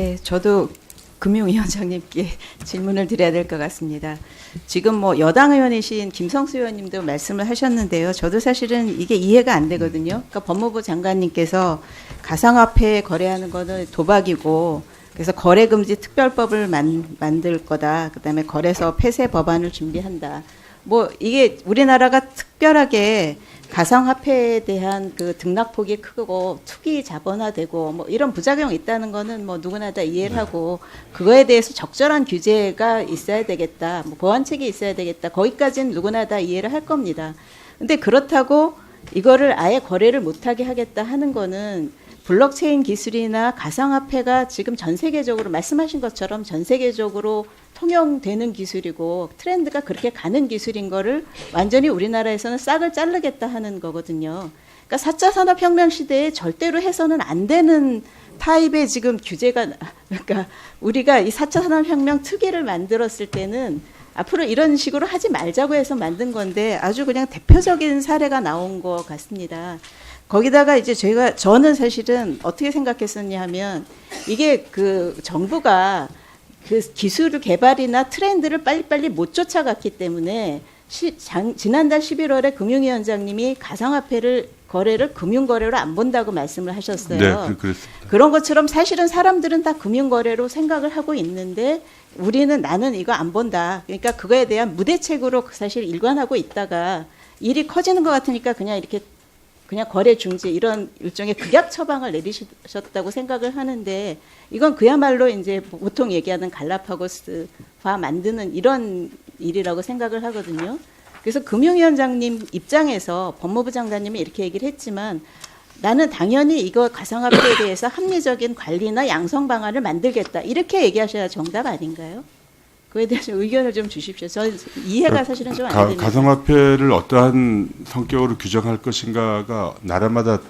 네, 저도 금융위원장님께 질문을 드려야 될 것 같습니다. 지금 뭐 여당 의원이신 김성수 의원님도 말씀을 하셨는데요. 저도 사실은 이게 이해가 안 되거든요. 그러니까 법무부 장관님께서 가상화폐 거래하는 거는 도박이고, 그래서 거래금지 특별법을 만들 거다. 그다음에 거래소 폐쇄 법안을 준비한다. 뭐 이게 우리나라가 특별하게 가상화폐에 대한 그 등락폭이 크고 투기 자본화되고 뭐 이런 부작용이 있다는 거는 뭐 누구나 다 이해를 하고, 그거에 대해서 적절한 규제가 있어야 되겠다. 뭐 보완책이 있어야 되겠다. 거기까지는 누구나 다 이해를 할 겁니다. 근데 그렇다고 이거를 아예 거래를 못하게 하겠다 하는 거는, 블록체인 기술이나 가상화폐가 지금 전 세계적으로 말씀하신 것처럼 전 세계적으로 통용되는 기술이고 트렌드가 그렇게 가는 기술인 거를 완전히 우리나라에서는 싹을 자르겠다 하는 거거든요. 그러니까 4차 산업혁명 시대에 절대로 해서는 안 되는 타입의 지금 규제가, 그러니까 우리가 이 4차 산업혁명 특위를 만들었을 때는 앞으로 이런 식으로 하지 말자고 해서 만든 건데 아주 그냥 대표적인 사례가 나온 것 같습니다. 거기다가 이제 저는 사실은 어떻게 생각했었냐 하면, 이게 그 정부가 그 기술 개발이나 트렌드를 빨리빨리 못 쫓아갔기 때문에 지난달 11월에 금융위원장님이 가상화폐를 거래를 금융거래로 안 본다고 말씀을 하셨어요. 네, 그렇습니다. 그런 것처럼 사실은 사람들은 다 금융거래로 생각을 하고 있는데 나는 이거 안 본다. 그러니까 그거에 대한 무대책으로 사실 일관하고 있다가 일이 커지는 것 같으니까 그냥 거래 중지 이런 일종의 극약 처방을 내리셨다고 생각을 하는데, 이건 그야말로 이제 보통 얘기하는 갈라파고스화 만드는 이런 일이라고 생각을 하거든요. 그래서 금융위원장님 입장에서 법무부 장관님이 이렇게 얘기를 했지만, 나는 당연히 이거 가상화폐에 대해서 합리적인 관리나 양성 방안을 만들겠다, 이렇게 얘기하셔야 정답 아닌가요? 그에 대해서 의견을 좀 주십시오. 저 이해가 사실은 좀 안 됩니다. 가상화폐를 어떠한 성격으로 규정할 것인가가 나라마다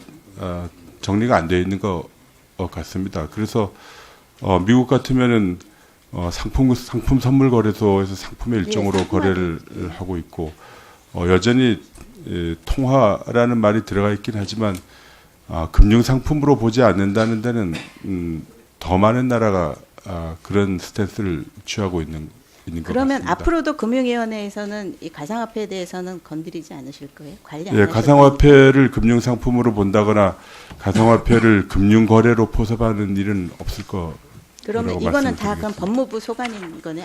정리가 안 되어 있는 것 같습니다. 그래서 미국 같으면은 상품 선물 거래소에서 상품의 일종으로 거래를 하고 있고, 여전히 통화라는 말이 들어가 있긴 하지만 금융 상품으로 보지 않는다는 데는 더 많은 나라가 그런 스탠스를 취하고 있는 것 그러면 같습니다. 앞으로도 금융위원회에서는 이 가상화폐에 대해서는 건드리지 않으실 거예요? 관리 안 예, 하실 가상화폐를 금융 상품으로 본다거나 가상화폐를 금융 거래로 포섭하는 일은 없을 거. 그러면 이거는 다 그럼 법무부 소관인 거네.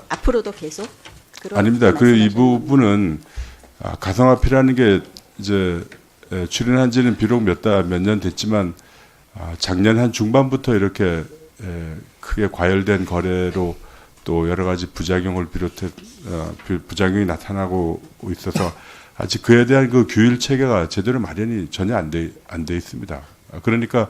앞으로도 계속. 아닙니다. 이 부분은 가상화폐라는 게 이제 출연한 지는 비록 몇 년 됐지만 작년 한 중반부터 이렇게 크게 과열된 거래로 또 여러 가지 부작용을 비롯해 부작용이 나타나고 있어서 아직 그에 대한 그 규율 체계가 제대로 마련이 전혀 안 돼 있습니다. 그러니까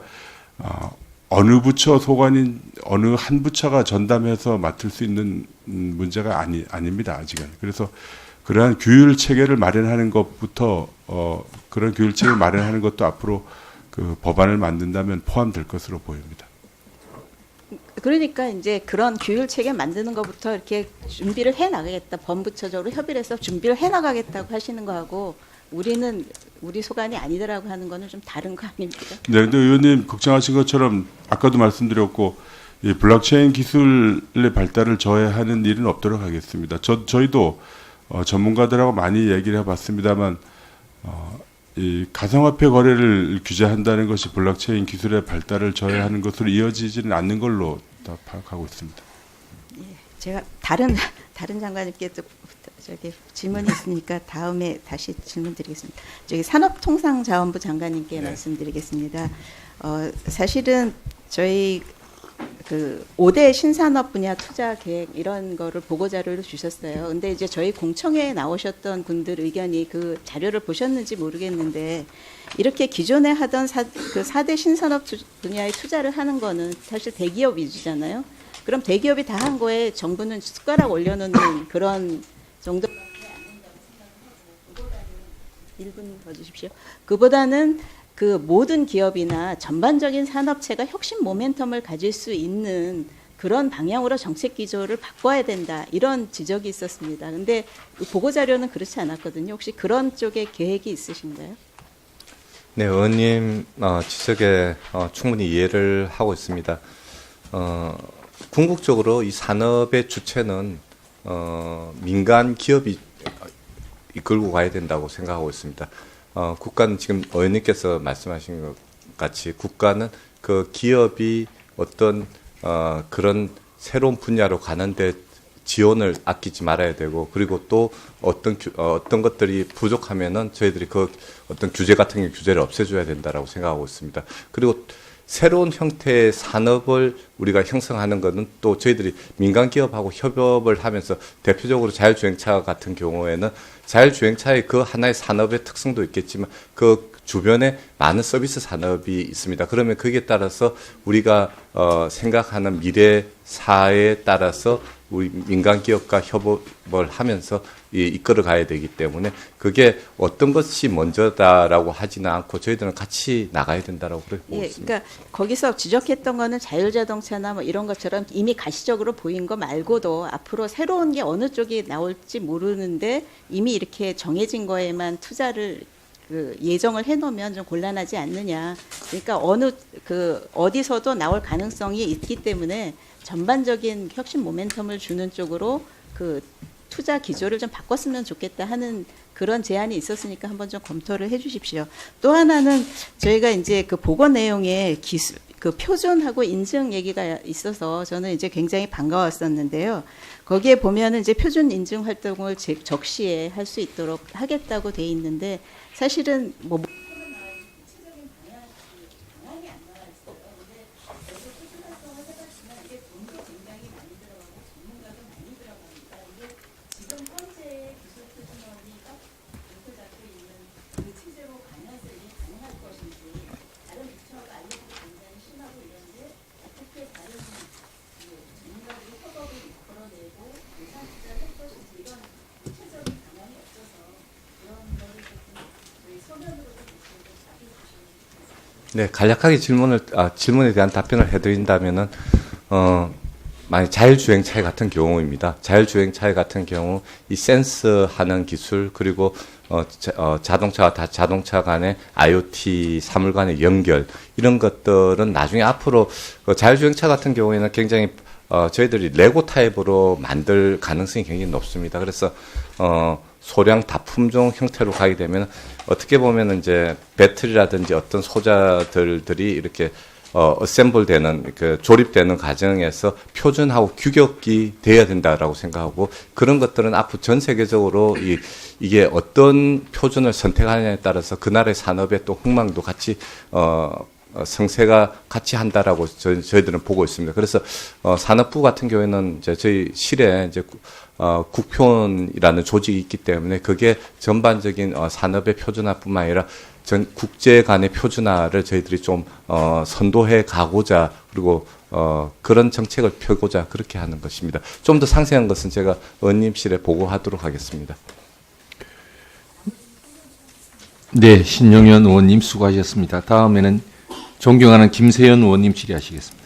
어느 부처 소관인 어느 한 부처가 전담해서 맡을 수 있는 문제가 아닙니다, 아직은. 그래서 그러한 규율 체계를 마련하는 것부터 그런 규율 체계를 마련하는 것도 앞으로 그 법안을 만든다면 포함될 것으로 보입니다. 그러니까 이제 그런 규율 체계 만드는 것부터 이렇게 준비를 해 나가겠다. 범부처적으로 협의를 해서 준비를 해 나가겠다고 하시는 거하고, 우리 소관이 아니더라고 하는 거는 좀 다른 거 아닙니까? 네, 근데 의원님 걱정하신 것처럼 아까도 말씀드렸고, 이 블록체인 기술의 발달을 저해하는 일은 없도록 하겠습니다. 저희도 전문가들하고 많이 얘기를 해봤습니다만, 이 가상화폐 거래를 규제한다는 것이 블록체인 기술의 발달을 저해하는 것으로 이어지지는 않는 걸로 다 파악하고 있습니다. 예, 제가 다른 장관님께 또 질문이 있으니까 다음에 다시 질문드리겠습니다. 산업통상자원부 장관님께 말씀드리겠습니다. 사실은 저희 그 5대 신산업 분야 투자 계획 이런 거를 보고 자료를 주셨어요. 근데 이제 저희 공청회에 나오셨던 분들 의견이 그 자료를 보셨는지 모르겠는데, 이렇게 기존에 하던 그 4대 신산업 분야에 투자를 하는 거는 사실 대기업 위주잖아요. 그럼 대기업이 다 한 거에 정부는 숟가락 올려놓는 그런 정도. 1분 더 주십시오. 그보다는 그 모든 기업이나 전반적인 산업체가 혁신 모멘텀을 가질 수 있는 그런 방향으로 정책 기조를 바꿔야 된다, 이런 지적이 있었습니다. 근데 보고 자료는 그렇지 않았거든요. 혹시 그런 쪽에 계획이 있으신가요? 네, 의원님 지적에 충분히 이해를 하고 있습니다. 궁극적으로 이 산업의 주체는 민간 기업이 이끌고 가야 된다고 생각하고 있습니다. 국가는 지금 의원님께서 말씀하신 것 같이 국가는 그 기업이 어떤 그런 새로운 분야로 가는데 지원을 아끼지 말아야 되고, 그리고 또 어떤 것들이 부족하면은 저희들이 그 어떤 규제 같은 게 규제를 없애줘야 된다라고 생각하고 있습니다. 그리고 새로운 형태의 산업을 우리가 형성하는 것은 또 저희들이 민간 기업하고 협업을 하면서, 대표적으로 자율주행차 같은 경우에는 자율주행차의 그 하나의 산업의 특성도 있겠지만 그 주변에 많은 서비스 산업이 있습니다. 그러면 거기에 따라서 우리가 생각하는 미래 사회에 따라서 우리 민간 기업과 협업을 하면서 이끌어 가야 되기 때문에, 그게 어떤 것이 먼저다라고 하지는 않고 저희들은 같이 나가야 된다라고 그렇게 보고 있습니다. 그러니까 거기서 지적했던 거는 자율자동차나 뭐 이런 것처럼 이미 가시적으로 보인 거 말고도 앞으로 새로운 게 어느 쪽이 나올지 모르는데 이미 이렇게 정해진 거에만 투자를 예정을 해놓으면 좀 곤란하지 않느냐. 그러니까 어디서도 나올 가능성이 있기 때문에 전반적인 혁신 모멘텀을 주는 쪽으로 그 투자 기조를 좀 바꿨으면 좋겠다 하는 그런 제안이 있었으니까 한번 좀 검토를 해주십시오. 또 하나는 저희가 이제 그 보고 내용에 그 표준하고 인증 얘기가 있어서 저는 이제 굉장히 반가웠었는데요. 거기에 보면은 이제 표준 인증 활동을 적시에 할 수 있도록 하겠다고 돼 있는데, 사실은 뭐 네, 간략하게 질문에 대한 답변을 해드린다면은, 만약 자율주행차 같은 경우입니다. 자율주행차 같은 경우, 이 센스하는 기술, 그리고, 자동차와 자동차 간의 IoT 사물 간의 연결, 이런 것들은 나중에 앞으로, 자율주행차 같은 경우에는 굉장히, 저희들이 레고 타입으로 만들 가능성이 굉장히 높습니다. 그래서, 소량 다품종 형태로 가게 되면 어떻게 보면 이제 배터리라든지 어떤 소자들이 이렇게 어셈블 되는 그 조립되는 과정에서 표준하고 규격이 돼야 된다라고 생각하고, 그런 것들은 앞으로 전 세계적으로 이게 어떤 표준을 선택하느냐에 따라서 그 나라의 산업의 또 흥망도 같이 성세가 같이 한다라고 저희들은 보고 있습니다. 그래서 산업부 같은 경우에는 이제 저희 실에 이제 국표원이라는 조직이 있기 때문에 그게 전반적인 산업의 표준화뿐만 아니라 전 국제 간의 표준화를 저희들이 좀 선도해 가고자, 그리고 그런 정책을 펴고자 그렇게 하는 것입니다. 좀 더 상세한 것은 제가 의원님실에 보고하도록 하겠습니다. 네, 신영현 의원님 수고하셨습니다. 다음에는 존경하는 김세현 의원님 질의하시겠습니다.